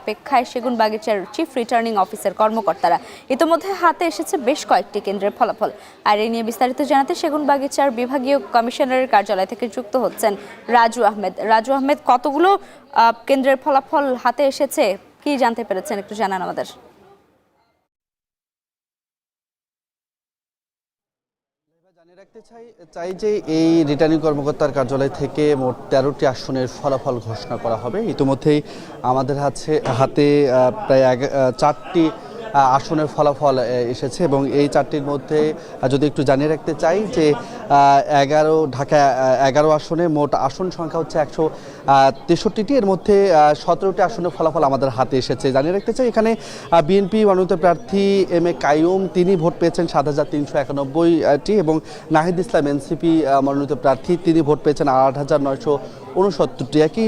অপেক্ষায় সেগুনবাগিচার chief returning officer কর্মকর্তারা। ইতিমধ্যে হাতে এসেছে বেশ কয়েকটি কেন্দ্রের ফলাফল। আর এই নিয়ে বিস্তারিত জানাতে সেগুনবাগিচার বিভাগীয় কমিশনারের কার্যালয় থেকে যুক্ত হচ্ছেন রাজু আহমেদ। রাজু আহমেদ, কতগুলো কেন্দ্রের ফলাফল হাতে এসেছে, কি জানতে পেরেছেন একটু জানান আমাদের। জানিয়ে রাখতে চাই যে এই রিটার্নিং কর্মকর্তার কার্যালয় থেকে মোট 13টি আসনের ফলাফল ঘোষণা করা হবে। ইতিমধ্যেই আমাদের হাতে প্রায় 4টি আসনের ফলাফল এসেছে এবং এই 4টির মধ্যে যদি একটু জানিয়ে রাখতে চাই যে ঢাকা 11 আসনে মোট আসন সংখ্যা হচ্ছে 163টি। এর মধ্যে 17টি আসনের ফলাফল আমাদের হাতে এসেছে। জানিয়ে রাখতে চাই এখানে বিএনপি মনোনীত প্রার্থী এম এ কাইয়ুম তিনি ভোট পেয়েছেন 7,391টি এবং নাহিদ ইসলাম এনসিপি মনোনীত প্রার্থী তিনি ভোট পেয়েছেন 8,969টি।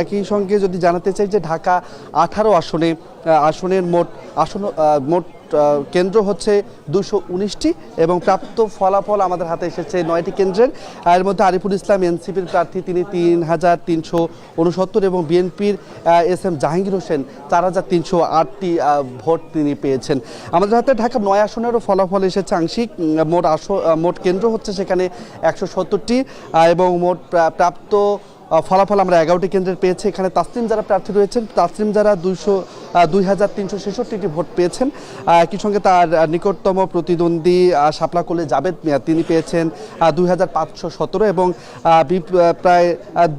একই সঙ্গে যদি জানাতে চাই যে ঢাকা 18 আসনের মোট কেন্দ্র হচ্ছে 219টি এবং প্রাপ্ত ফলাফল আমাদের হাতে এসেছে 9টি কেন্দ্রের। এর মধ্যে আরিফুল ইসলাম এনসিপির প্রার্থী তিনি 3,369 এবং বিএনপির এস এম জাহাঙ্গীর হোসেন 4,308টি ভোট তিনি পেয়েছেন। আমাদের হাতে ঢাকা 9 আসনেরও ফলাফল এসেছে আংশিক। মোট কেন্দ্র হচ্ছে সেখানে 170টি এবং মোট প্রাপ্ত ফলাফল আমরা 11টি কেন্দ্রের পেয়েছি। এখানে তাসলিম যারা প্রার্থী রয়েছেন, তাসলিম যারা 2,366টি ভোট পেয়েছেন। একই সঙ্গে তার নিকটতম প্রতিদ্বন্দ্বী শাপলা কোলে জাবেদ মিয়া তিনি পেয়েছেন 2,517 এবং প্রায়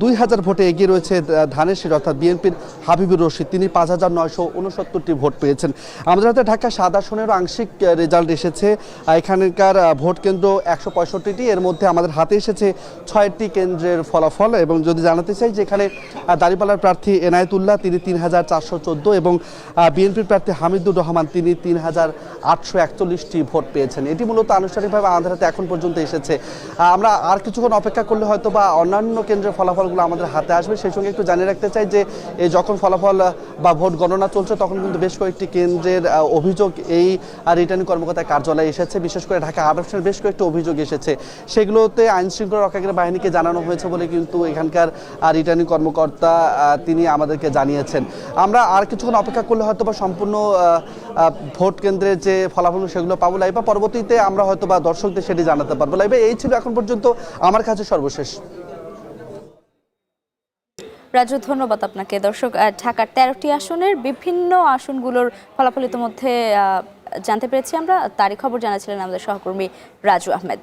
2,000 ভোটে এগিয়ে রয়েছে ধানের শীষ অর্থাৎ বিএনপির হাবিবুর রশিদ তিনি 5,969টি ভোট পেয়েছেন। আমাদের হাতে ঢাকা 7 আসনেরও আংশিক রেজাল্ট এসেছে। এখানকার ভোট কেন্দ্র 165টি, এর মধ্যে আমাদের হাতে এসেছে 6টি কেন্দ্রের ফলাফল এবং যদি জানাতে চাই যে এখানে দাঁড়িপাল্লার প্রার্থী এনায়েতুল্লাহ তিনি 3,414 এবং বিএনপির প্রার্থী হামিদুর রহমান তিনি 3,841টি ভোট পেয়েছেন। এটি মূলত আনুষ্ঠানিকভাবে আমাদের হাতে এখন পর্যন্ত এসেছে। আমরা আর কিছুক্ষণ অপেক্ষা করলে হয়তো বা অন্যান্য কেন্দ্রের ফলাফলগুলো আমাদের হাতে আসবে। সেই সঙ্গে একটু জানিয়ে রাখতে চাই যে এই যখন ফলাফল বা ভোট গণনা চলছে তখন কিন্তু বেশ কয়েকটি কেন্দ্রের অভিযোগ এই রিটার্নিং কর্মকর্তার কার্যালয়ে এসেছে। বিশেষ করে ঢাকা 8 আসনের বেশ কয়েকটি অভিযোগ এসেছে, সেগুলোতে আইন শৃঙ্খলা রক্ষাকারী বাহিনীকে জানানো হয়েছে বলে কিন্তু এখানকার রিটার্নিং কর্মকর্তা তিনি আমাদেরকে জানিয়েছেন। আমরা আর কিছুক্ষণ অপেক্ষা করলে হয়তো বা সম্পূর্ণ ভোট কেন্দ্রের যে ফলাফল সেগুলো পাবো লাইবা, পরবর্তীতে আমরা হয়তো বা দর্শকদের সেটি জানাতে পারবো লাইবা। এই ছিল এখন পর্যন্ত আমার কাছে সর্বশেষ। রাজু, ধন্যবাদ আপনাকে। দর্শক, ঢাকার 13টি আসনের বিভিন্ন আসনগুলোর ফলাফল ইতিমধ্যে জানতে পেরেছি আমরা। তারই খবর জানাচ্ছিলেন আমাদের সহকর্মী রাজু আহমেদ।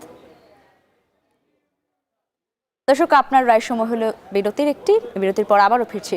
দর্শক, আপনার রায় সময় হলো বিরতির পর আবারও ফিরছি।